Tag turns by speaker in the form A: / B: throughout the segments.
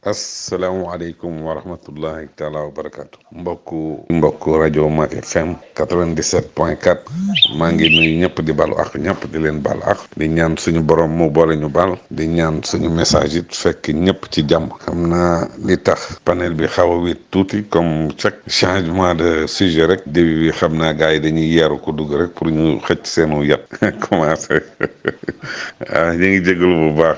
A: asalaamaaleykum wa rahmatullahi taala wa barakaatu. mbokku rajo Mak FM 97.4 maa ngi nuyu ñëpp di balu ak ñëpp di leen bal ak di ñaan suñu borom mu boole ñu bal di ñaan suñu message it fekk ñëpp ci jàmm. xam naa li tax panel bi xaw a wéet tuuti comme chaque changement de sujet rek début bi xam naa gars yi dañuy yeeru ko dugg rek pour ñu xëcc seenu yat commencé ñu ngi jégalu bu baax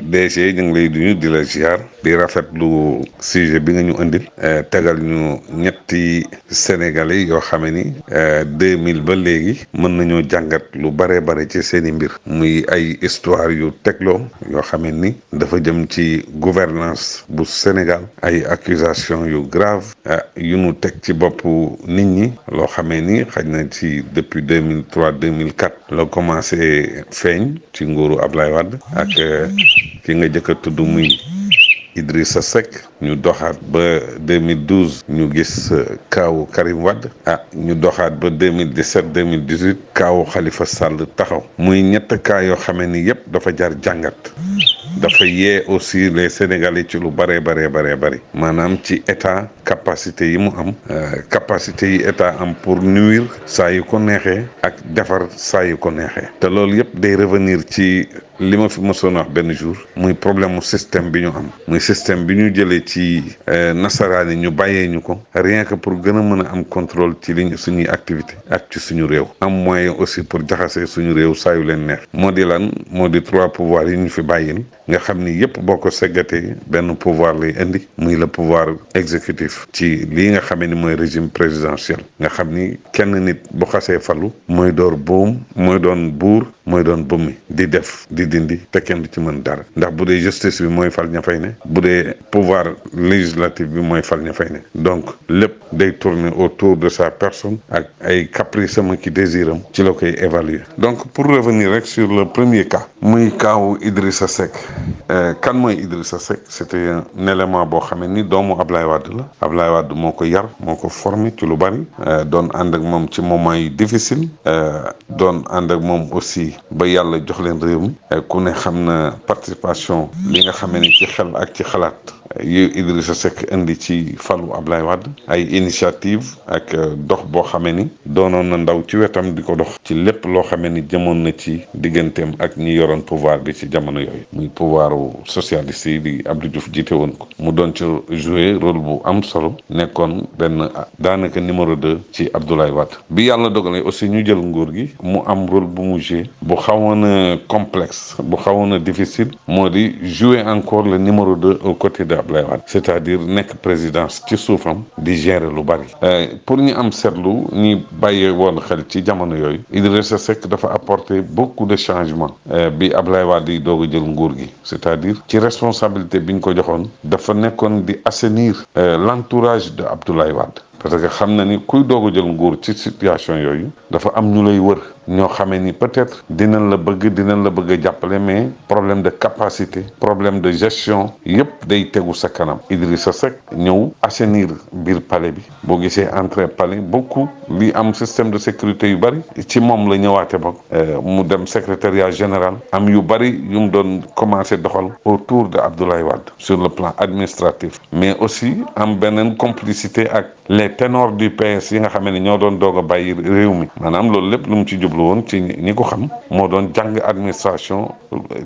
A: DG ñu ngi lay nuyu di la ziar di rafetlu sujet bi nga ñu indil tegal ñu ñetti sénégalais yoo xam ni 2000 ba léegi mën nañoo jàngat lu bare bare ci seen i mbir muy ay histoire yu tegloo yoo xam ni dafa jëm ci gouvernance bu Sénégal ay accusation yu grave yu nu teg ci boppu nit ñi loo xamee ni xaj na ci depuis 2003 2004 la commencé feeñ ci nguuru Ablaye Wade ak ki nga jëkk a tudd muy Idrissa Seck ñu doxaat ba 2012 ñu gis kaawu Karim Wade ñu doxaat ba 2017 2018 kaawu Khalifa Sall taxaw muy ñett kaa yoo xamee ni yëpp dafa jar jàngat dafa yee aussi les Sénégalais ci lu bëree bëri maanaam ci état capacité yi mu am capacité yi état am pour nuire saa yu ko neexee ak defar saa yu ko neexee te loolu yëpp day revenir ci li ma fi mësoon wax benn jour muy problème mu système bi ñu am muy système bi ñu jëlee ci nasaraan yi ñu bàyyee ñu ko rien que pour gën a mën a am contrôle ci liñ suñuy activité ak ci suñu réew am moyen aussi pour jaxasee suñu réew saa yu leen neex moo di lan moo di 3 pouvoirs yi ñu fi bàyyil nga xam ni yëpp boo ko seggatee benn pouvoir lay indi muy le pouvoir exécutif ci lii nga xamee ni mooy régime présidentiel nga xam ni kenn nit bu xasee falu mooy door boom mooy doon buur mooy doon bëmmi di def di dindi te kenn du ci mën dara ndax bu dee justice bi mooy fal ña fay ne bu dee pouvoir législatif bi mooy fal ña fay ne donc lépp day tourner autour de sa personne ak ay caprice am ki désiram ci la koy évaluer donc pour revenir rek sur le premier cas muy kaawu Idrissa Seck kan mooy Idrissa Seck c'était un élément boo xamee ni doomu Ablaye Wade la Ablaye Wade moo ko yar moo ko formé ci lu bari doon ànd ak moom ci moment yu difficile doon ànd ak moom aussi ba yàlla jox leen réew mi ku ne xam na participation li nga xamee ni ci xel ak ci xalaat yu Idrissa Seck indi ci falu Ablaye Wade ay initiative ak dox boo xamee ni doonoon na ndaw ci wetam di ko dox ci lépp loo xamee ni jëmoon na ci digganteem ak ñi yoroon pouvoir bi ci jamono yooyu muy pouvoiru socialiste yi di Abdou Diouf jiite woon ko mu doon ci jouer rôle bu am solo nekkoon benn daanaka numéro 2 ci Abdoulaye Wade bi yàlla dogalee aussi ñu jël nguur gi mu am rôle bu mu jouer bu xawoon a complexe bu xawoon a difficile moo di jouer encore le numéro 2 aux côtés de Ablaye Wade c'est-à-dire nekk présidence ci suufam di gérer lu bari pour ñu am seetlu ñi bàyyee woon xel ci jamono yooyu Idrissa Seck dafa apporter beaucoup de changements bi Ablaye Wade yi doog a jël nguur gi c'est-à-dire ci responsabilité bi ñu ko joxoon dafa nekkoon di assainir l'entourage de Abdoulaye Wade parce que xam na ni kuy doog a jël nguur ci situation yooyu dafa am ñu lay wër ñoo xamee ni peut-être dinañ la bëgg a jàppale mais problème de capacité problème de gestion yépp day tegu sa kanam Idrissa Seck ñëw assainir biir palais bi boo gisee entrée palais beaucoup li am système de sécurité yu bari ci moom la ñëwaate ba mu dem secrétariat général am yu bari yu mu doon commencé doxal autour de Abdoulaye Wade sur le plan administratif mais aussi am beneen complicité ak les ténors du PS yi nga xam ne ñoo doon doog a bàyyi réew mi maanaam loolu lépp lu mu ci jublu woon ci ñi ko xam moo doon jàng administration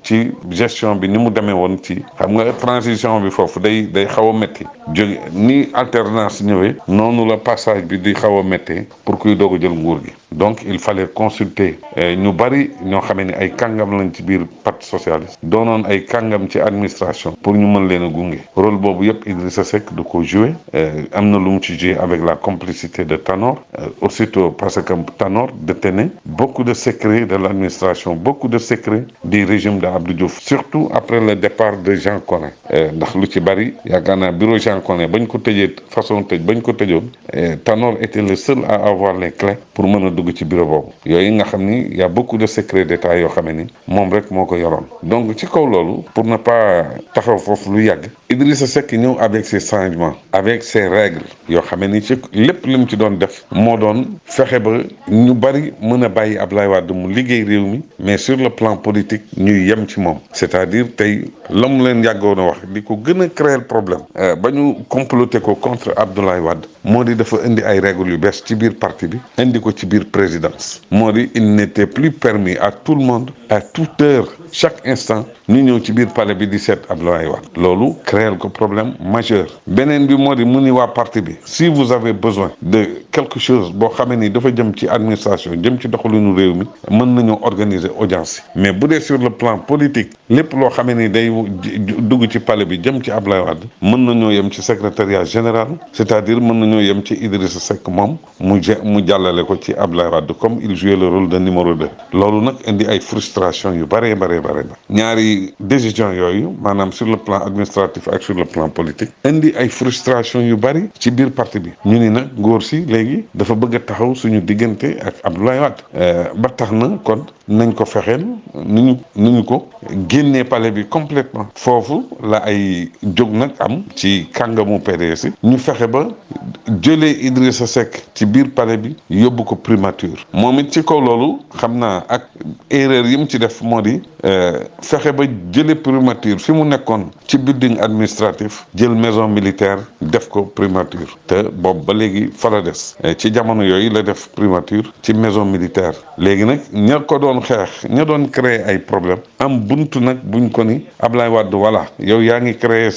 A: ci gestion bi ni mu demee woon ci xam nga transition bi foofu day xaw a métti jóge ni alternance ñëwee noonu la passage bi di xaw a méttee pour kuy doog a jël nguur gi donc il fallait consulter ñu bari ñoo xamee ni ay kàngam lañ ci biir parti socialiste doonoon ay kàngam ci administration pour ñu mën leen a gunge rôle boobu yëpp Idrissa Seck du ko jouer am na lu mu ci jouer avec la complicité de Tanor aussitôt parce que Tanor détenait beaucoup de secrets de l'administration beaucoup de secrets du régime de Abdou Diouf surtout après le départ de Jean Collin ndax lu ci bari yaakaar naa bureau Jean Collin bañ ko tëjee façon tëj bañ ko tëjoon Tanor était le seul à avoir les clés pour mën a dugg ci bureau boobu yooyu nga xam ni y a beaucoup de secrets d'État yoo xam ni moom rek moo ko yoroon donc ci kaw loolu pour ne pas taxaw foofu lu yàgg Idrissa Seck ñëw avec ses changements avec ses règles yoo xam ni ci lépp li mu ci doon def moo doon fexe ba ñu bari mën a bàyyi Ablaye Wade mu liggéey réew mi mais sur le plan politique ñuy yem ci moom c'est-à-dire tey la mu leen yàggoon a wax di ko gën a créer problème ba ñu comploter ko contre Abdoulaye Wade moo di dafa indi ay règles yu bees ci biir parti bi indi ko ci biir présidence moo di il n'était plus permis à tout le monde à toute heure chaque instant ñu ñëw ci biir palais bi di seet Abdoulaye Wade loolu créer ko problème majeur beneen bi moo di mu ni waa parti bi si vous avez besoin de quelque chose boo xamee ni dafa jëm ci administration jëm ci doxalinu réew mi mën nañoo organiser audience mais bu dee sur le plan politique lépp loo xamee ni day dugg ci palais bi jëm ci Abdoulaye Wade mën nañoo yem ci secrétariat général c'est-à-dire mën nañoo yem ci Idrissa Seck moom mu jàllale ko ci Abdoulaye Wade comme il jouait le rôle de numéro 2 loolu nag indi ay frustration yu bare ñaari décision yooyu maanaam sur le plan administratif ak sur le plan politique indi ay frustration yu bari ci biir parti bi ñu ni nag ngóor si léegi dafa bëgg a taxaw suñu diggante ak Abdoulaye Wade ba tax na kon nañ ko fexeel nu ñu ko génnee palais bi complètement foofu la ay jóg nag am ci kàngamu PDS ñu fexe ba jëlee Idrissa Seck ci biir palais bi yóbbu ko primature moom it ci kaw loolu xam naa ak erreur yi mu ci def moo di fexe ba jëlee primature fi mu nekkoon ci building administratif jël maison militaire def ko primature te boobu ba léegi fa la des ci jamono yooyu la def primature ci maison militaire léegi nag ña ko doon xeex ña doon créer ay problème am buntu nag buñ ko ni Ablaye Wade voilà yow yaa ngi créer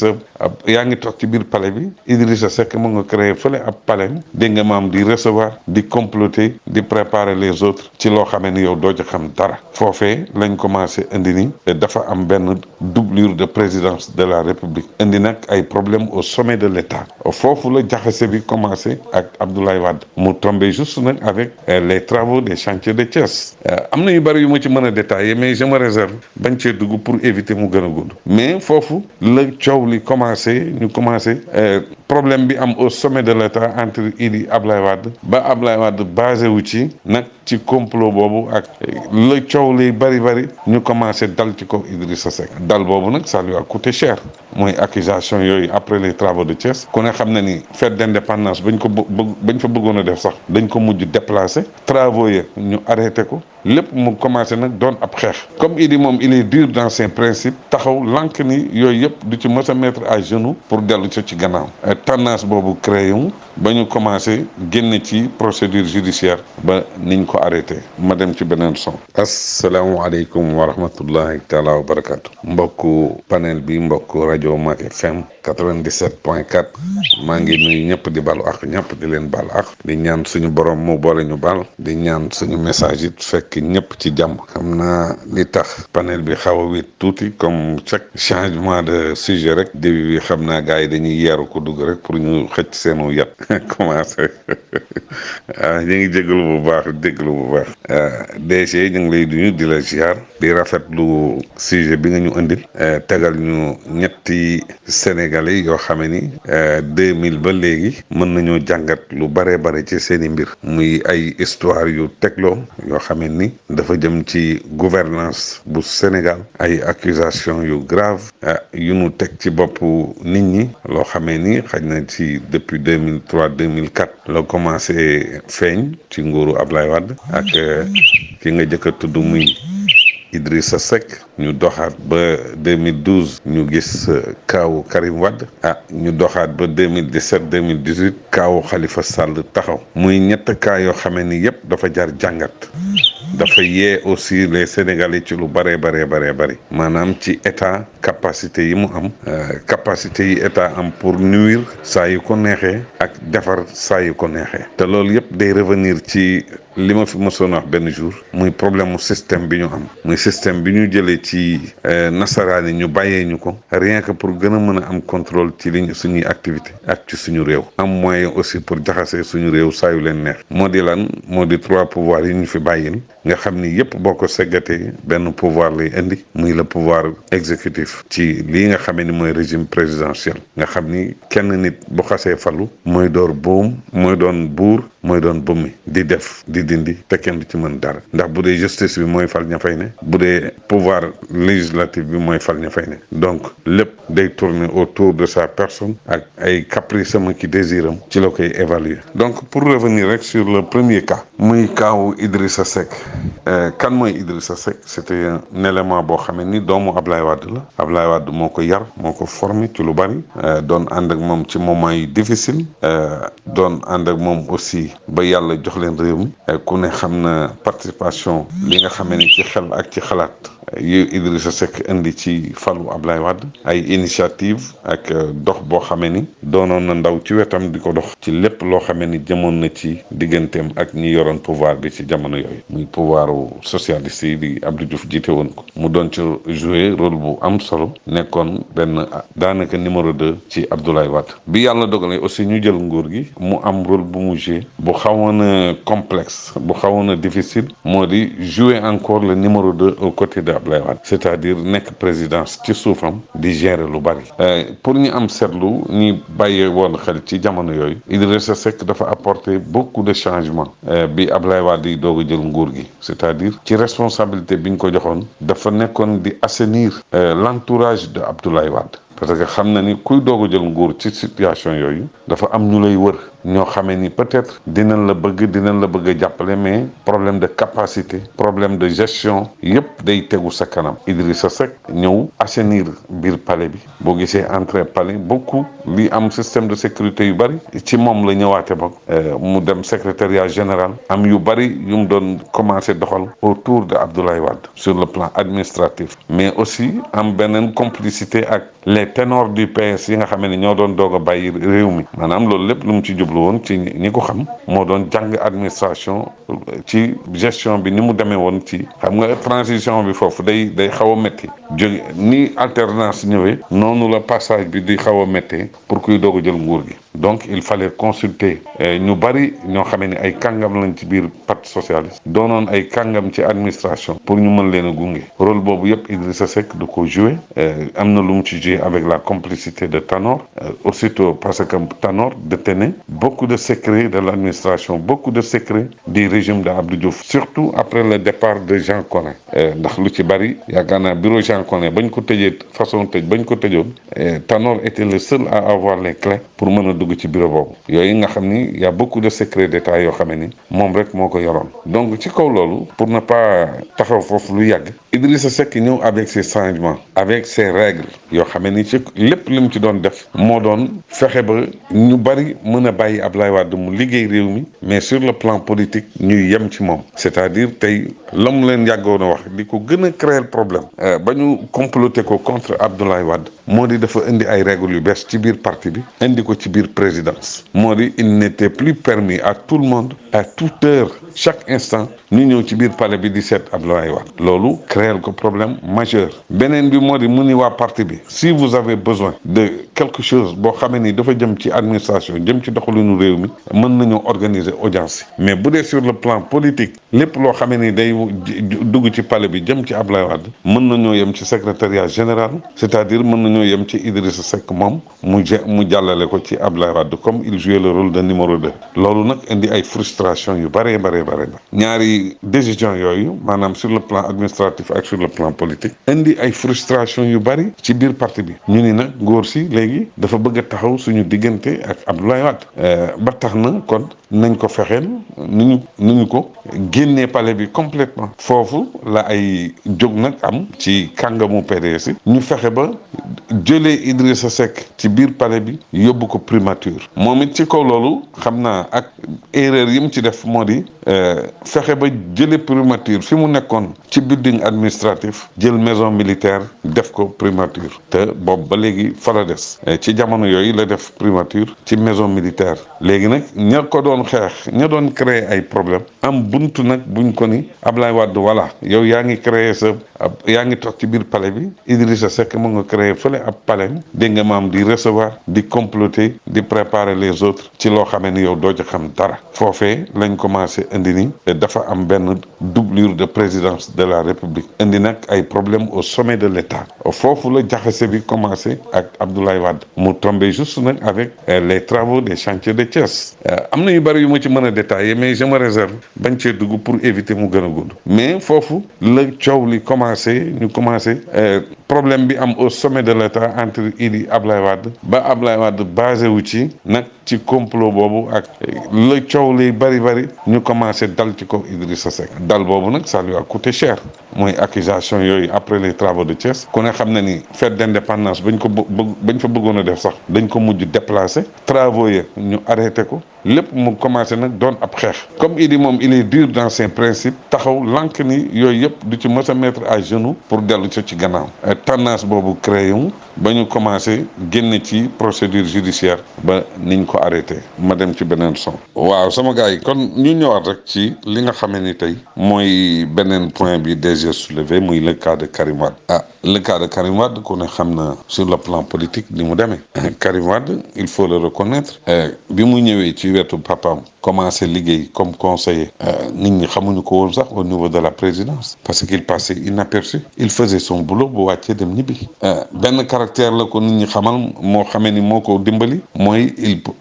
A: yaa ngi toog ci biir palais bi Idrissa Seck mu nga créer fële ab palais dégg nga maam di recevoir di comploter di préparer les autres ci loo xamee ni yow doo ci xam dara foofee lañ commencé indi ni dafa am benn doublure de présidence de la République indi nag ay problème au sommet de l'État foofu la jaxase bi commencé ak Abdoulaye Wade mu tombé juste nag avec les travaux des chantiers de Thiès am na yu bari yu ma ci mën a détailler mais je me réserve bañ cee dugg pour éviter mu gën a gudd mais foofu la coow li commencé ñu commencé problème bi am au sommet de l'État entre Idi Ablaye Wade ba Ablaye Wade basé wu ci nag ci complot boobu ak la coow li bari ñu commencé dal ci kaw Idrissa Seck dal boobu nag ça lui a coûté cher mooy accusation yooyu après les travaux de Thiès ku ne xam na ni fête d'indépendance bañ fa bëggoon a def sax dañ ko mujj déplacé travaux yi ñu arrêté ko lépp mu commencé nag doon ab xeex comme Idi moom il est dur dans ses principes taxaw lank ni yooyu yëpp du ci mës a mettre à genoux pour dellu ci gannaaw tendance boobu créé wu ba ñu commencé génn ci procédure judiciaire ba niñ ko arrêté ma dem ci beneen son asalaamaaleykum wa rahmatullahi taala wa barakatu mbokku panel bi mbokku rajo Mak FM 97.4 maa ngi nuyu ñëpp di balu ak ñëpp di leen bal ak di ñaan suñu borom mu boole ñu bal di ñaan suñu message it fekk ñëpp ci jàmm xam naa li tax panel bi xaw a wét tuuti comme chaque changement de sujet rek début bi xam naa gars yi dañuy yeeru ko dugg rek pour ñu xëcc seenu yat commencé ñu ngi jégalu bu baax DG ñu ngi lay nuyu di la ziar di rafetlu sujet bi nga ñu indil tegal ñu ñetti sénégalais yoo xame ni 2000 ba léegi mën nañoo jàngat lu bare ci seeni mbir muy ay histoire yu tegloo yoo xame ni dafa jëm ci gouvernance bu Sénégal ay accusation yu grave yu nu teg ci boppu nit ñi loo xamee ni xaj na ci depuis 2003 2004 la commencé feeñ ci nguuru Ablaye Wade ak ki nga jëkk a tudd muy Idrissa Seck ñu doxaat ba 2012 ñu gis kaawu Karim Wade ñu doxaat ba 2017 2018 kaawu Khalifa Sall taxaw muy ñett kaa yoo xamee ni yépp dafa jar jàngat dafa yee aussi les Sénégalais ci lu bari maanaam ci état capacité yi mu am capacité yi état am pour nuire saa yu ko neexee ak defar saa yu ko neexee te loolu yëpp day revenir ci li ma fi mësoon wax benn jour muy problème mu système bi ñu am muy système bi ñu jëlee ci nasaraan yi ñu bàyyee ñu ko rien que pour gën a mën a am contrôle ci suñuy activité ak ci suñu réew am moyen aussi pour jaxasee suñu réew saa yu leen neex moo di lan moo di 3 pouvoirs yi ñu fi bàyyil nga xam ni yëpp boo ko seggatee benn pouvoir lay indi muy le pouvoir exécutif ci lii nga xamee ni mooy régime présidentiel nga xam ni kenn nit bu xasee falu mooy door boom mooy doon buur mooy doon bëmmi di def di dindi te kenn du ci mën dara ndax bu dee justice bi mooy fal ña fay ne bu dee pouvoir législatif bi mooy fal ña fay ne donc lépp day tourner autour de sa personne ak ay caprice am ki désiram ci la koy évaluer. Donc pour revenir rek sur le premier cas muy kaawu Idrissa Seck kan mooy Idrissa Seck c'était un élément boo xamee ni doomu Ablaye Wade la Ablaye Wade moo ko yar moo ko formé ci lu bari doon ànd ak moom ci moment yu difficile doon ànd ak moom aussi ba yàlla jox leen réew mi ku ne xam na participation li nga xamee ni ci xel ak ci xalaat yu Idrissa Seck indi ci falu Ablaye Wade ay initiative ak dox boo xamee ni doonoon na ndaw ci wetam di ko dox ci lépp loo xamee ni jëmoon na ci digganteem ak ñi yoroon pouvoir bi ci jamono yooyu muy pouvoiru socialiste yi di Abdou Diouf jiite woon ko mu doon ci jouer rôle bu am solo nekkoon benn daanaka numéro 2 ci Abdoulaye Wade bi yàlla dogalee aussi ñu jël nguur gi mu am rôle bu mu jouer bu xawoon a complexe bu xawoon a difficile moo di jouer encore le numéro 2 aux côtés de Abdoulaye Wade c'est-à-dire nekk présidence ci suufam di gérer lu bari pour ñu am seetlu ñi bàyyee woon xel ci jamono yooyu Idrissa Seck dafa apporter beaucoup de changements bi Abdoulaye Wade yi doog a jël nguur gi c'est-à-dire ci responsabilité bi ñu ko joxoon dafa nekkoon di assainir l'entourage de Abdoulaye Wade parce que xam na ni kuy doog a jël nguur ci situation yooyu dafa am ñu lay wër ñoo xamee ni peut-être dinañ la bëgg a jàppale mais problème de capacité problème de gestion yépp day tegu sa kanam Idrissa Seck ñëw assainir biir palais bi boo gisee entrée palais beaucoup li am système de sécurité yu bari ci moom la ñëwaate ba mu dem secrétariat général am yu bari yu mu doon commencé doxal autour de Abdoulaye Wade sur le plan administratif mais aussi am beneen complicité ak les ténors du PS yi nga xam ne ñoo doon doog a bàyyi réew mi maanaam loolu lépp lu mu ci jublu woon ci ñi ko xam moo doon jàng administration ci gestion bi ni mu demee woon ci xam nga transition bi foofu day xaw a métti jóge ni alternance ñëwee noonu la passage bi di xaw a méttee pour kuy doog a jël nguur gi donc il fallait consulter ñu bari ñoo xamee ni ay kàngam lañ ci biir parti socialiste doonoon ay kàngam ci administration pour ñu mën leen a gunge rôle boobu yëpp Idrissa Seck du ko jouer am na lu mu ci jouer avec la complicité de Tanor aussitôt parce que Tanor détenait beaucoup de secrets de l'administration beaucoup de secrets du régime de Abdou Diouf surtout après le départ de Jean Collin ndax lu ci bari yaakaar naa bureau Jean Collin bañ ko tëjee façon tëj bañ ko tëjoon Tanor était le seul à avoir les clés pour mën a dugg ci bureau boobu yooyu nga xam ni y a beaucoup de secrets d'État yoo xam ni moom rek moo ko yoroon donc ci kaw loolu pour ne pas taxaw foofu lu yàgg Idrissa Seck ñëw avec ses changements avec ses règles yoo xam ni ci lépp li mu ci doon def moo doon fexe ba ñu bari mën a bàyyi Ablaye Wade mu liggéey réew mi mais sur le plan politique ñuy yem ci moom c'est-à-dire tey la mu leen yàggoon a wax di ko gën a créer problème ba ñu comploter ko contre Abdoulaye Wade moo di dafa indi ay règles yu bees ci biir parti bi indi ko ci biir présidence moo di il n'était plus permis à tout le monde à toute heure chaque instant ñu ñëw ci biir palais bi di seet Abdoulaye Wade loolu créer ko problème majeur beneen bi moo di mu ni waa parti bi si vous avez besoin de quelque chose boo xamee ni dafa jëm ci administration jëm ci doxalinu réew mi mën nañoo organiser audience mais bu dee sur le plan politique lépp loo xamee ni day dugg ci palais bi jëm ci Abdoulaye Wade mën nañoo yem ci secrétariat général c'est-à-dire mën nañoo yem ci Idrissa Seck moom mu jàllale ko ci Abdoulaye Wade comme il jouait le rôle de numéro 2 loolu nag indi ay frustration yu bare ñaari décision yooyu maanaam sur le plan administratif ak sur le plan politique indi ay frustration yu bari ci biir parti bi ñu ni nag ngóor si léegi dafa bëgg a taxaw suñu diggante ak Abdoulaye Wade ba tax na kon nañ ko fexeel ni ñu ko génnee palais bi complètement foofu la ay jóg nag am ci kàngamu PDS ñu fexe ba jëlee Idrissa Seck ci biir palais bi yóbbu ko primature moom it ci kaw loolu xam naa ak erreur yi mu ci def moo di fexe ba jëlee primature fi mu nekkoon ci building administratif jël maison militaire def ko primature te boobu ba léegi fa la des ci jamono yooyu la def primature ci maison militaire léegi nag ña ko doon xeex ña doon créer ay problème am buntu nag buñ ko ni Ablaye Wade voilà yow yaa ngi créer yaa ngi toog ci biir palais bi Idrissa Seck mu nga créer fële ab palais dégg nga maam di recevoir di comploter di préparer les autres ci loo xamee ni yow doo ci xam dara foofee lañ commencé indi ni dafa am benn doublure de présidence de la République indi nag ay problème au sommet de l'État foofu la jaxase bi commencé ak Abdoulaye Wade mu tombé juste nag avec les travaux des chantiers de Thiès am na yu bari bari yu ma ci mën a détailler mais je me réserve bañ cee dugg pour éviter mu gën a gudd mais foofu la coow li commencé problème bi am au sommet de l'État entre Idi Ablaye Wade ba Ablaye Wade basé wu ci nag ci complot boobu ak la coow li bari ñu commencé dal ci kaw Idrissa Seck dal boobu nag ça lui a coûté cher mooy accusation yooyu après les travaux de Thiès ku ne xam na ni fête d'indépendance bañ fa bëggoon a def sax dañ ko mujj déplacé travaux yi ñu arrêté ko lépp mu commencé nag doon ab xeex comme Idi moom il est dur dans ses principes taxaw lank ni yooyu yëpp du ci mës a mettre à genoux pour dellu ci gannaaw tendance boobu créé wu ba ñu commencé génn ci procédure judiciaire ba niñ ko arrêté ma dem ci beneen son waaw sama gars yi kon ñu ñëwaat rek ci li nga xamee ni tey mooy beneen point bi DG soulevé muy le cas de Karim Wade le cas de Karim Wade ku ne xam na sur le plan politique ni mu demee Karim Wade il faut le reconnaître bi mu ñëwee ci wetu papaam commencé liggéey comme conseiller nit ñi xamuñu ko woon sax au niveau de la présidence parce qu'il passait inaperçu il faisait son boulot bu wàccee dem ñibbi benn caractère la ko nit ñi xamal moo xamee ni moo ko dimbali mooy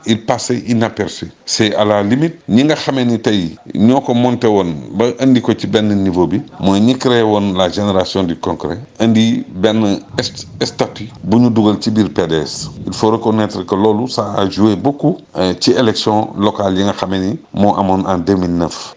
A: il passait inaperçu c'est à la limite ñi nga xamee ni tey ñoo ko monté woon ba indi ko ci benn niveau bi mooy ñi créé woon la génération du concret indi benn statut bu ñu dugal ci biir PDS il faut reconnaître que loolu ça a joué beaucoup ci élection locale yi nga xamee ni moo amoon en 2009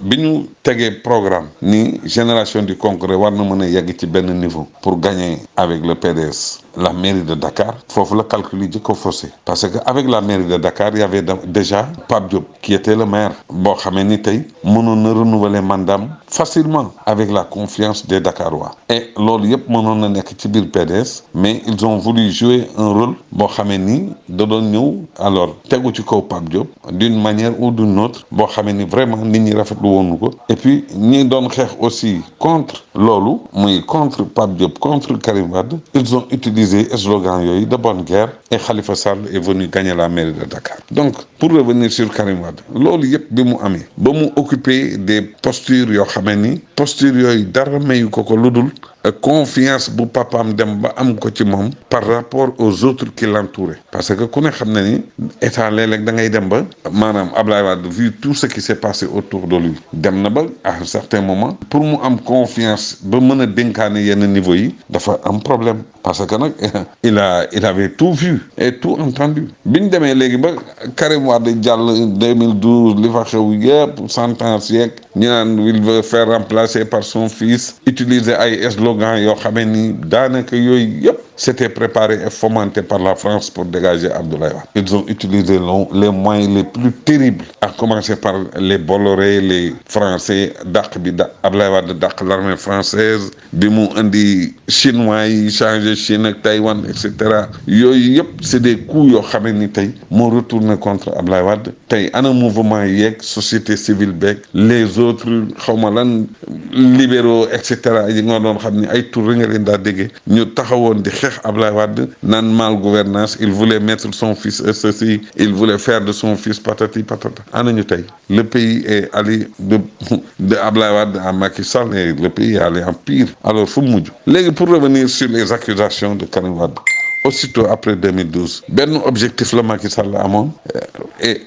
A: bi ñu tegee programme ni génération du concret war na mën a yegg ci benn niveau pour gagner avec le PDS la mairie de Dakar foofu la calcul yi jëkko faussé parce que avec la mairie de Dakar il y avait déjà Pape Diop qui était le maire boo xamee ni tey mënoon na renouveler mandaam facilement avec la confiance des Dakarois et loolu yëpp mënoon na nekk ci biir PDS mais ils ont voulu jouer un rôle boo xamee ni da doon ñëw alors tegu ci kaw Pape Diop d'une manière ou d'une autre boo xamee ni vraiment nit ñi rafetlu woonu ko et puis ñi doon xeex aussi contre loolu muy contre Pape Diop contre Karim Wade ils ont utilisé slogan yooyu de bonne guerre et Khalifa Sall est venu gagner la mairie de Dakar donc pour revenir sur Karim Wade loolu yëpp bi mu amee ba mu occuper des postures yoo xamee ni postures yooyu dara mayu ko lu dul confiance bu papaam dem ba am ko ci moom par rapport aux autres qui l'entouraient parce que ku ne xam na ni état léeg-léeg da ngay dem ba maanaam Ablaye Wade vu tout ce qui s'est passé autour de lui dem na ba à un certain moment pour mu am confiance ba mën a dénkaane yenn niveau yi dafa am problème parce que nag il avait tout vu et tout entendu bi ñu demee léegi ba Karim Wade jàll 2012 li fa xew yëpp sentence yeeg ñu naan il veut faire remplacer par son fils utiliser ay slogan yoo xamee ni daanaka yooyu yëpp c'était préparé et fomenté par la France pour dégager Abdoulaye Wade. Ils ont utilisé les moyens les plus terribles, à commencer par les Bolloré, les Français, Abdoulaye Wade dàq l'armée française, bi mu indi chinois yi changé Chine ak Taïwan et cetera yooyu yëpp c'est des coups yoo xamee ni tey moo retourné contre Abdoulaye Wade tey ana mouvement yeeg société civile beeg les autres xawma lan libéraux et cetera yi nga doon xam ni ay tur nga leen daa déggee ñu taxawoon di xeex Abdoulaye Wade naan mal gouvernance il voulait mettre son fils ceci il voulait faire de son fils patati patata ana ñu tey le pays est allé de Abdoulaye Wade à Macky Sall et le pays est allé en pire alors fu mu mujj léegi pour revenir sur les accusations de Karim Wade aussitôt après 2012 benn objectif la Macky Sall amoon et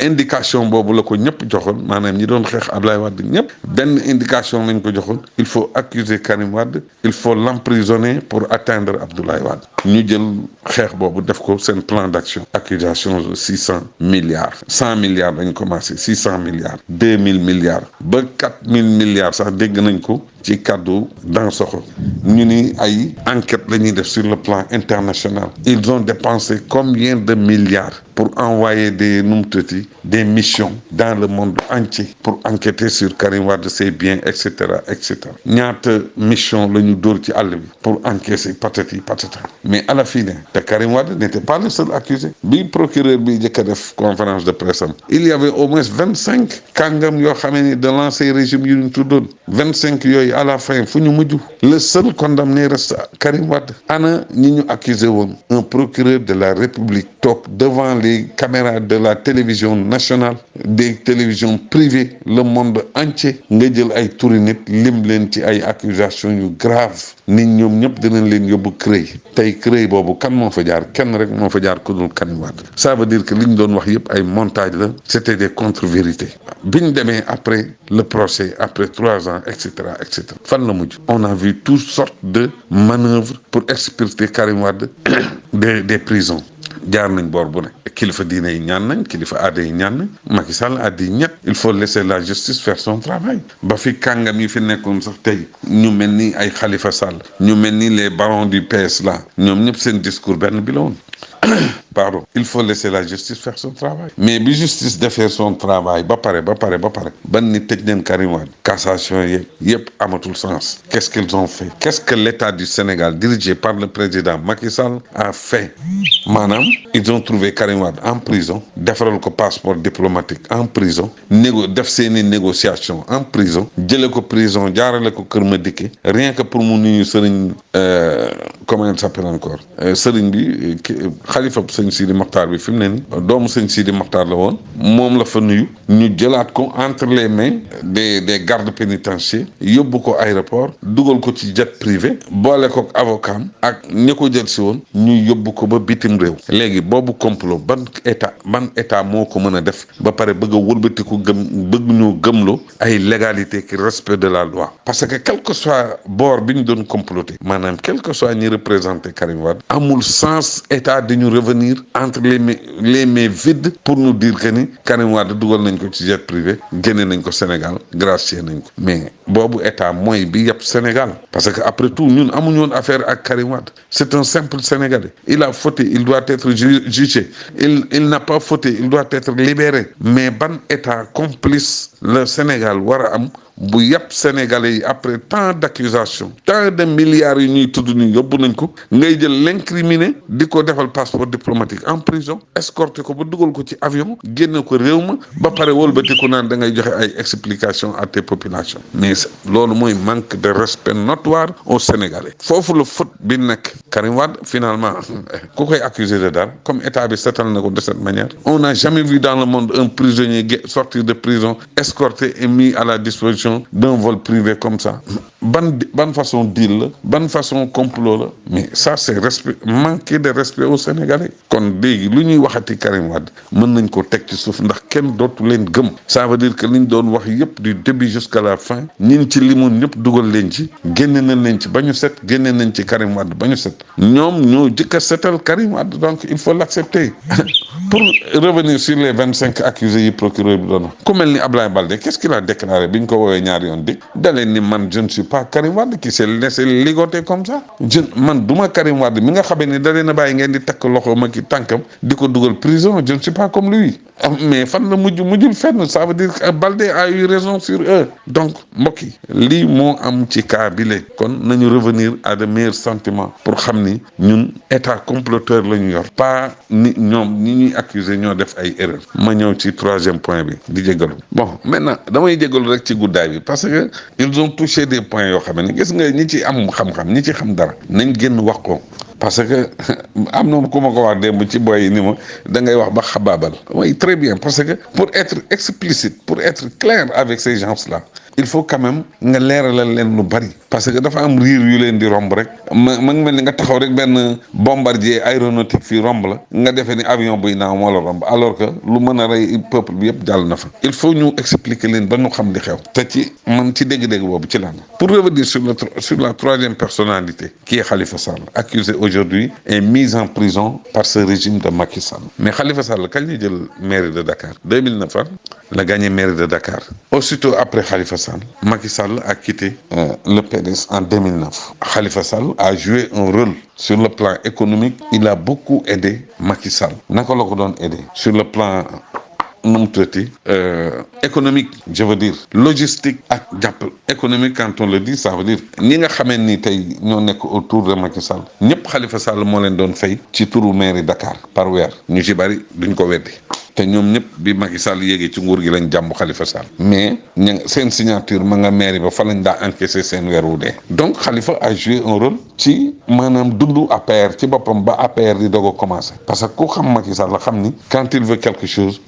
A: indication boobu la ko ñëpp joxoon maanaam ñi doon xeex Abdoulaye Wade ñëpp benn indication lañ ko joxoon il faut accuser Karim Wade il faut l'emprisonner pour atteindre Abdoulaye Wade ñu jël xeex boobu def ko seen plan d'action accusation de 600 milliards 100 milliards dañ commencé 600 milliards 2000 milliards ba 4000 milliards sax dégg nañ ko ci kaddu Dansokho ñu ni ay enquête la ñuy def sur le plan international ils ont dépensé combien de milliards pour envoyer des missions dans le monde entier pour enquêter sur Karim Wade ses biens et cetera ñaata mission la ñu dóor ci àll bi pour encaisser patati patata mais à la fin te Karim Wade n'était pas le seul accusé bi procureur bi jëkk a def conférence de presse am il y avait au moins 25 kàngam yoo xamee ni de l'ancien régime yu ñu tuddoon 25 yooyu à la fin fu ñu mujj le seul condamné reste Karim Wade ana ñi ñu accusé woon un procureur de la République toog devant les caméras de la télévision nationale, des télévisions privées, le monde entier nga jël ay turi nit lim leen ci ay accusations yu grave nit ñoom ñëpp dinañ leen yóbbu CREI tey CREI boobu kan moo fa jaar kenn rek moo fa jaar ku dul Karim Wade. Ça veut dire que li ñu doon wax yëpp ay montage la c'était des contre-vérités bi ñu demee après le procès après 3 ans et cetera fan la mujj on a vu toutes sortes de manœuvres pour expulser Karim Wade des prisons. jaar nañ boor bu ne kilifa diine yi ñaan nañ kilifa aada yi ñaan nañ Macky Sall a dit ñett il faut laisser la justice faire son travail ba fi kàngam yi fi nekkoon sax tey ñu mel ni ay Khalifa Sall ñu mel ni les barons du PS là ñoom ñëpp seen discours benn bi la woon pardon il faut laisser la justice faire son travail mais bi justice de faire son travail ba pare ban ni tëj leen Karim Wade cassation yeeg yëpp amatul sens qu'est-ce qu'ils ont fait qu'est-ce que l'État du Sénégal dirigé par le président Macky Sall a fait maanaam ils ont trouvé Karim Wade en prison defaral ko passeport diplomatique en prison def seeni négociation en prison jële ko prison jaarale ko Kër Madické rien que pour mu nuyu sëriñ comment il s'appelle encore sëriñ bi xalifa sëñ Sidi Mokhtar bi fi mu ne ni doomu sëñ Sidi Mokhtar la woon moom la fa nuyu ñu jëlaat ko entre les mains des gardes pénitentiaires yóbbu ko aéroport dugal ko ci jet privé boole ko avocat ak ñi ko jël si woon ñu yóbbu ko ba bitim réew léegi boobu complot ban état moo ko mën a def ba pare bëgg a wëlbatiku bëgg ñu gëmloo ay légalité ki respect de la loi parce que quel que soit boor bi ñu doon comploter maanaam quel que soit ñi représenté Karim Wade amul sens état di ñu revenir entre les mains vides pour nous dire que ni Karim Wade dugal nañ ko ci jet privé génne nañ ko Sénégal gracier nañ ko mais boobu état mooy bi yëpp Sénégal parce que après tout ñun amuñu woon affaire ak Karim Wade c'est un simple Sénégalais il a fauté il doit être jugé il n'a pas fauté il doit être libéré mais ban état complice le Sénégal war a am bu yàpp Sénégalais yi après tant d'accusations tant de milliards yi ñuy tudd ni yóbbu nañ ko ngay jël l'incriminé di ko defal passeport diplomatique en prison escorté ko ba dugal ko ci avion génne ko réew ma ba pare wëlbatiku naan da ngay joxe ay explications à tes populations mais loolu mooy manque de respect notoire aux Sénégalais foofu la faute bi nekk Karim Wade finalement ku koy accuser de dara comme état bi setal na ko de cette manière on n'a jamais vu dans le monde un prisonnier sortir de prison escorté et mis à la disposition d'un vol privé comme ça ban façon deal la ban façon complot la mais ça c'est respect manquer de respect aux Sénégalais kon léegi lu ñuy waxati Karim Wade mën nañ ko teg ci suuf ndax kenn dootu leen gëm ça veut dire que liñ doon wax yëpp du début jusqu'à la fin ñin ci limoon ñëpp dugal leen ci génne nañ leen ci ba ñu set génne nañ ci Karim Wade ba ñu set ñoom ñoo jëkk a setal Karim Wade donc il faut l'accepter pour revenir sur les 25 accusés yi procureur bi doon ku mel ni Ablaye Baldé qu'est-ce qu'il a déclaré bi ñu ko woowee ñaari yoon di dalee ni man je ne suis pas Karim Wade qui s'est laissé ligoter comme ça man duma Karim Wade mi nga xamee ni da leen a bàyyi ngeen di takk loxo ma ki tànkam di ko dugal prison je ne suis pas comme lui mais fan la mujjul fenn ça veut dire que Baldé a eu raison sur eux donc mbokk yi lii moo am ci cas bi la kon nañu revenir à de meilleurs sentiments pour xam ni ñun état comploteur la ñu yor pas ni ñoom ñi ñuy accuser ñoo def ay erreurs ma ñëw ci 3e point bi di jégalu bon maintenant damay jégalu rek ci guddaay bi parce que ils ont touché des points yoo xam ne gis nga ñi ci am xam-xam ñi ci xam dara nañ génn wax ko parce que am na ku ma ko wax démb ci boy yi ni ma da ngay wax ba xabaabal oui très bien parce que pour être explicite pour être clair avec ces gens-là il faut quand même nga leeralal leen lu bari parce que dafa am riir yu leen di romb rek ma ngi mel ni nga taxaw rek benn bombardier aéronautique fii romb la nga defee ni avion buy naaw moo la romb alors que lu mën a rey peuple bi yëpp jàll na fa il faut ñu expliquer leen ba ñu xam di xew te ci man ci dégg-dégg boobu ci lan pour revenir sur la 3e personnalité qui est Khalifa Sall accusé aujourd'hui et mis en prison par ce régime de Macky Sall mais Khalifa Sall kañ la jël mairie de Dakar 2009 la gagné mairie de Dakar aussitôt après Khalifa Sall Macky Sall a quitté le PDS en 2009 Khalifa Sall a joué un rôle sur le plan économique il a beaucoup aidé Macky Sall naka la ko doon aidé sur le plan nu mu tuddati économique je veux dire logistique ak jàpp économique quand on le dit ça veut dire ñi nga xamee ni tey ñoo nekk autour de Macky Sall ñëpp Khalifa Sall moo leen doon fay ci turu mairie Dakar par weer ñu ci bari duñ ko weddi te ñoom ñëpp bi Macky Sall yéegee ci nguur gi lañ jàmm Khalifa Sall mais seen signature ma nga mairie ba fa lañ daa encaissé seen weer wu dee donc Khalifa a joué un rôle ci maanaam dundu APR ci boppam ba APR di doog a commencé parce que ku xam Macky Sall la xam ni quand il veut quelque chose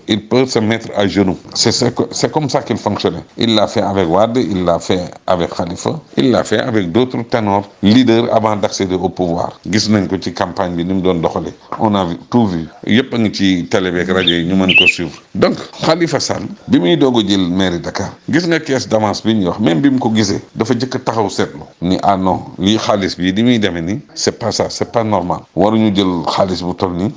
A: il peut se mettre à genoux c'est comme ça qu'il fonctionnait il l'a fait avec Wade il l'a fait avec Khalifa il l'a fait avec d'autres ténors leaders avant d'accéder au pouvoir gis nañ ko ci campagne bi ni mu doon doxalee on a tout vu yëpp a ngi ci télé beeg rajo yi ñu mën ko suivre donc Khalifa Sall bi muy doog a jël mairie Dakar gis nga caisse d'avance bi ñuy wax même bi mu ko gisee dafa jëkk taxaw seetlu ni ah non lii xaalis bi di muy demee ni c'est pas ça c'est pas normal waruñu jël xaalis bu toll ni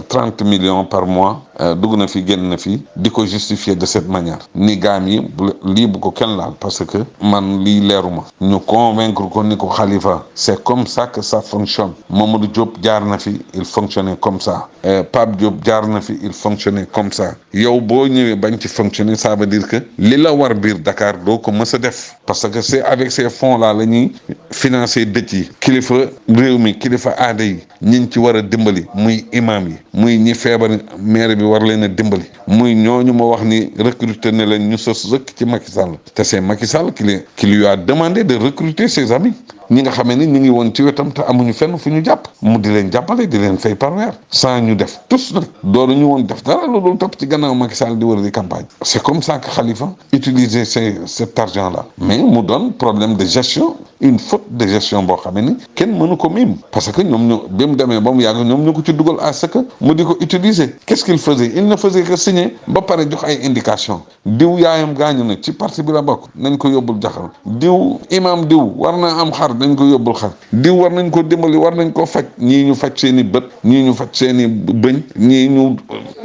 A: 30 millions par mois dugg na fi génn na fi di ko justifier de cette manière ni gaam yi lii bu ko kenn laal parce que man lii leeruma ñu convaincre ko ni ko Khalifa c'est comme ça que ça fonctionne Mamadou Diop jaar na fi il fonctionnait comme ça Pape Diop jaar na fi il fonctionnait comme ça yow boo ñëwee bañ ci fonctionner ça veut dire que li la war biir Dakar doo ko mës a def parce que c'est avec ces fonds là la ñuy financer dëj yi kilifa réew mi kilifa aada yi ñiñ ci war a dimbali muy imam yi muy ñi feebar maire bi war leen a dimbali muy ñooñu ma wax ni recruter ne leen ñu sos rëkk ci Macky Sall te c'est Macky Sall qui lui a demandé de recruter ses amis ñi nga xamee ni ñu ngi woon ci wetam te amuñu fenn fu ñu jàpp mu di leen jàppale di leen fay par weer sans ñu def tous nag dooru ñu woon def dara lu dul topp ci gannaaw Macky Sall di wër di campagne c'est comme ça que Khalifa utilisait cet argent là mais mu doon problème de gestion une faute de gestion boo xamee ni kenn mënu ko miim parce que ñoom ñu bi mu demee ba mu yàgg ñoom ñu ko ci dugal à ce que mu di ko utiliser qu'est-ce qu'il faisait il ne faisait que signer ba pare jox ay indication diw yaayam gaañu na ci parti bi la bokk nañ ko yóbbul jaxal diw imam diw war naa am xar dañ ko yóbbul xar diw war nañ ko dimbali war nañ ko faj ñii ñu faj seen i bët ñii ñu faj seen i bëñ ñii ñu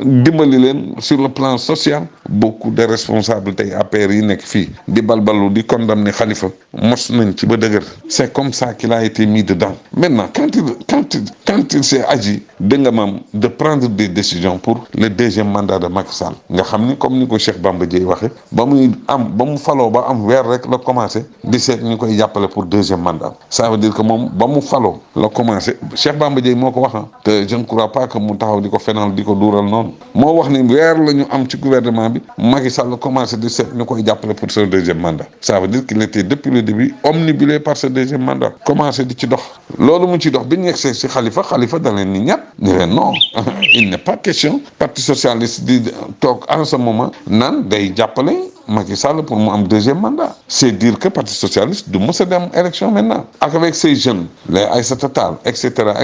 A: dimbali leen sur le plan social beaucoup de responsabilités APR yi nekk fii di balbalu di condamner Khalifa mos nañ ci ba dëgër c'est comme ça qu'il a été mis dedans maintenant quand il s'est agi dégg nga maam de prendre des décisions pour le deuxième mandat de Macky Sall nga xam ni comme ni ko Cheikh Bamba Dièye waxe ba mu faloo ba am weer rek la commencé di seet ñu koy jàppale pour deuxième mandat ça veut dire que moom ba mu faloo la commencé Cheikh Bamba Dièye moo ko wax te je ne crois pas que mu taxaw di ko fenal di ko duural noonu moo wax ni weer la ñu am ci gouvernement bi Macky Sall commencé di seet ñu koy jàppale pour ce deuxième mandat ça veut dire qu'il était depuis le début omnibulé par ce deuxième mandat commencé di ci dox loolu mu ci dox bi ñu yegsee si Khalifa da leen ni ñett ni leen non il n'est pas question parti socialiste di toog en ce moment naan day jàppale Macky Sall pour mu am deuxième mandat c'est dire que parti socialiste du mës a dem élection maintenant avec ces jeunes les Aïssata Tall et cetera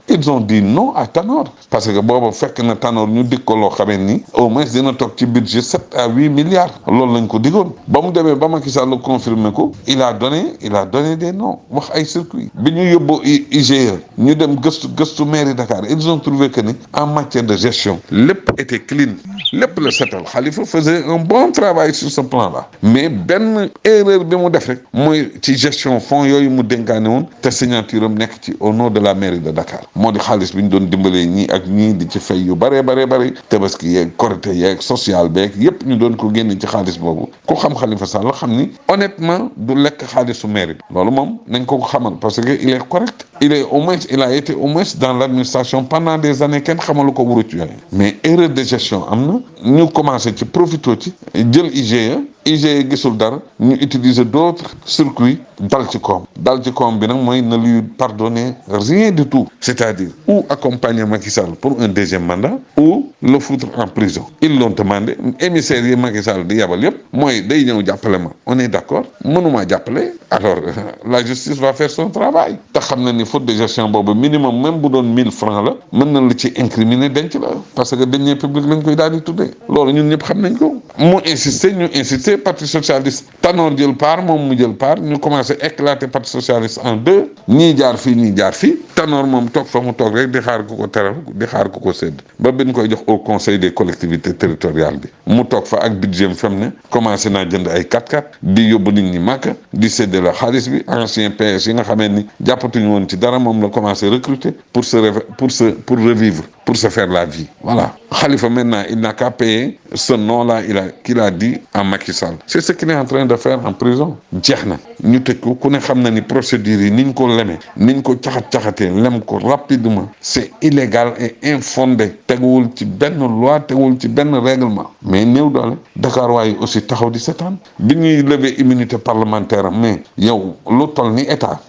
A: ils ont dit non à Tanor parce que booba fekk na Tanor ñu dig ko loo xamee ni au moins dina toog ci budget 7 à 8 milliards loolu lañ ko digoon ba mu demee ba Macky Sall confirmé ko il a donné des noms wax ay circuits bi ñu yóbbu IGE ñu dem gëstu mairie Dakar ils ont trouvé que ni en matière de gestion lépp était clean lépp la setal Khalifa faisait un bon travail sur ce plan-là mais benn erreur bi mu def rek mooy ci gestion fonds yooyu mu dénkaane woon te signature am nekk ci au nom de la mairie de Dakar moo di xaalis bi ñu doon dimbalee ñii ak ñii di ci fay yu bare tabaski yeeg korité yeeg social beeg yépp ñu doon ko génne ci xaalis boobu ku xam Khalifa Sall xam ni honnêtement du lekk xaalisu mairie bi loolu moom nañ ko xamal parce que il est correct il a été au moins dans l'administration pendant des années kenn xamalu ko wuru ci yooyu mais erreur de gestion am na ñu commencé ci profito ci jël IGE gisul dara ñu utiliser d'autres circuits dal ci koom bi nag mooy ne lui pardonner rien du tout c'est-à-dire ou accompagner Macky Sall pour un deuxième mandat ou le foutre en prison ils l'ont demandé émissaires yi Macky Sall di yabal yépp mooy day ñëw jàppale ma on est d'accord mënumaa jàppale alors la justice va faire son travail te xam na ni faute de gestion boobu minimum même bu doon 1000 francs la mën na la ci incriminer denc la parce que deniers publics lañ koy daal di tuddee loolu ñun ñëpp xam nañ ko mu insister parti socialiste Tanor jël part moom mu jël part ñu commencé éclater parti socialiste en deux ñii jaar fii Tanor moom toog fa mu toog rek di xaar ku ko teral di xaar ku ko sédd ba bin koy jox au conseil des collectivités territoriales bi mu toog fa ak budget fam ne commencé naa jënd ay 4x4 di yóbbu nit ñi màkk di sédd la xaalis bi ancien PS yi nga xamee ni jàppatuñu woon ci dara moom la commencé recruter pour revivre pour se faire la vie voilà Khalifa maintenant il n'a qu'à payer ce nom-là qu'il a dit à Macky Sall. C'est ce qu'il est en train de faire en prison. jeex na ñu tëj ko ku ne xam na ni procédure yi niñ ko leme niñ ko caxatee lem ko rapidement c'est illégal et infondé teguwul ci benn loi teguwul ci benn règlement mais néew doole Dakar waaye aussi taxaw di seetaan bi ñuy lever immunité parlementaire mais yow lu toll ni état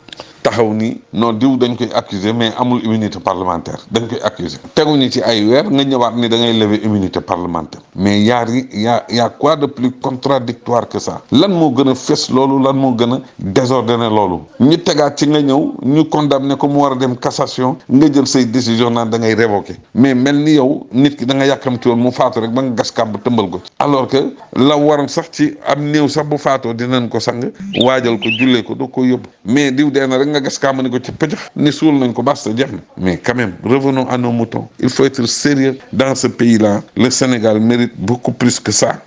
A: taxaw ni non diw dañ koy accuser mais amul immunité parlementaire dañ koy accuser teguñu ci ay weer nga ñëwaat ni da ngay lever immunité parlementaire mais y a quoi de plus contradictoire que ça lan moo gën a fës loolu lan moo gën a désordonné loolu ñu tegaat ci nga ñëw ñu condamné ko mu war a dem cassation nga jël say décision naan da ngay révoquer mais mel ni yow nit ki da nga yàkkamti woon mu faatu rek ba nga gas kàmb tëmbal ko alors que la waroon sax ci am néew sax bu faatoo dinañ ko sang waajal ko jullee ko doo ko yóbbu mais diw dee na rek nga gas kàmb ni ko ci pëjax ni suul nañ ko basta jeex na mais quand même revenons à nos moutons il faut être sérieux dans ce pays-là le Sénégal mérite beaucoup plus que ça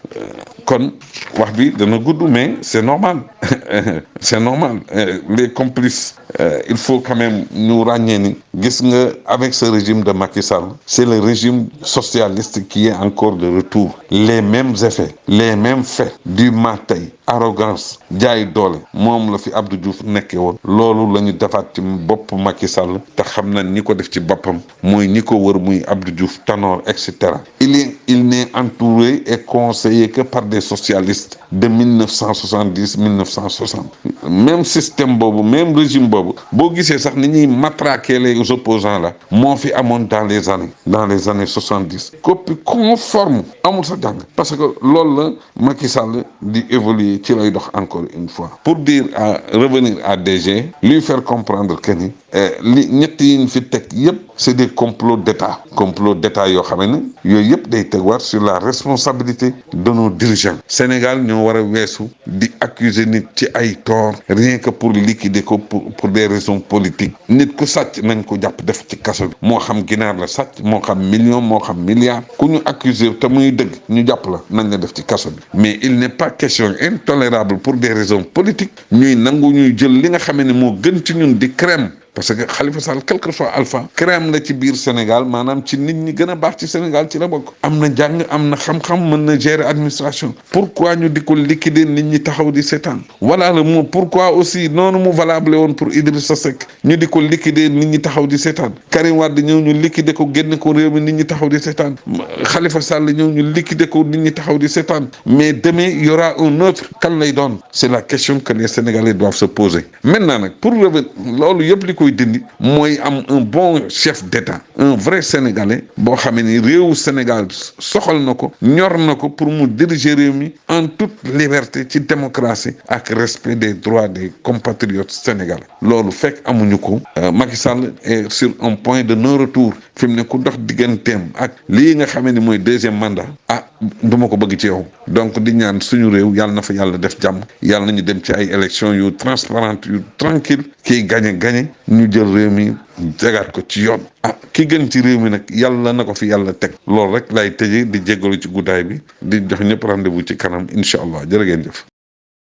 A: kon wax bi dana gudd mais c'est normal c'est normal les complices il faut quand même ñu ràññee ni gis nga avec ce régime de Macky Sall c'est le régime socialiste qui est encore de retour les mêmes effets les mêmes faits du matay arrogance jaay doole moom la fi Abdou Diouf nekkee woon loolu la ñu defaat ci bopp Macky Sall te xam na ñi ko def ci boppam mooy ñi ko wër muy Abdou Diouf Tanor et cetera il n'est entouré et conseillé que par des socialistes de 1960 même système boobu même régime boobu boo gisee sax ni ñuy matraquer les opposants là moo fi amoon dans les années 70 copie conforme amul sa jàng parce que loolu la Macky Sall di évoluer ci lay dox encore une fois pour dire à revenir à DG lui faire comprendre que ni li ñett yi ñu fi teg yépp c'est des complots d'État yoo xam ne yooyu yëpp day tegwaat sur la responsabilité de nos dirigeants Sénégal ñoo war a weesu di accuser nit ci ay tort rien que pour liquider ko pour des raisons politiques nit ku sàcc nañ ko jàpp def ci kaso bi moo xam ginaar la sàcc moo xam million moo xam milliard ku ñu accuser te muy dëgg ñu jàpp la nañ la def ci kaso bi mais il n'est pas question intolérable pour des raisons politiques ñuy nangu ñuy jël li nga xam ne moo gën ci ñun di crème parce que Khalifa Sall quel que soit alpha crème la ci biir Sénégal maanaam ci nit ñi gën a baax ci Sénégal ci la bokk am na jàng am na xam-xam mën na gérer administration pourquoi ñu di ko liquider nit ñi taxaw di seetaan voilà le mot pourquoi aussi noonu mu valable woon pour Idrissa Seck ñu di ko liquider nit ñi taxaw di seetaan Karim Wade ñëw ñu liquider ko génne ko réew mi nit ñi taxaw di seetaan Khalifa Sall ñëw ñu liquider ko nit ñi taxaw di seetaan mais demain il y aura un autre kan lay doon c'est la question que les Sénégalais doivent se poser maintenant nag pour revenir loolu yëpp li ko dindi mooy am un bon chef d'État un vrai Sénégalais boo xamee ni réewu Sénégal soxal na ko ñor na ko pour mu diriger réew mi en toute liberté ci démocratie ak respect des droits des compatriotes sénégalais loolu fekk amuñu ko Macky Sall est sur un point de non-retour fi mu ne ku dox digganteem ak lii nga xamee ni mooy deuxième mandat duma ko bëgg ci yow donc di ñaan suñu réew yàlla na fa yàlla def jàmm yàlla nañu dem ci ay élections yu transparentes yu tranquille kii gagné ñu jël réew mi tegaat ko ci yoon ki gën ci réew mi nag yàlla na ko fi yàlla teg loolu rek lay tëjee di jéggalu ci guddaay bi di jox ñëpp rendez-vous ci kanam incha allah jërë ngeen jëf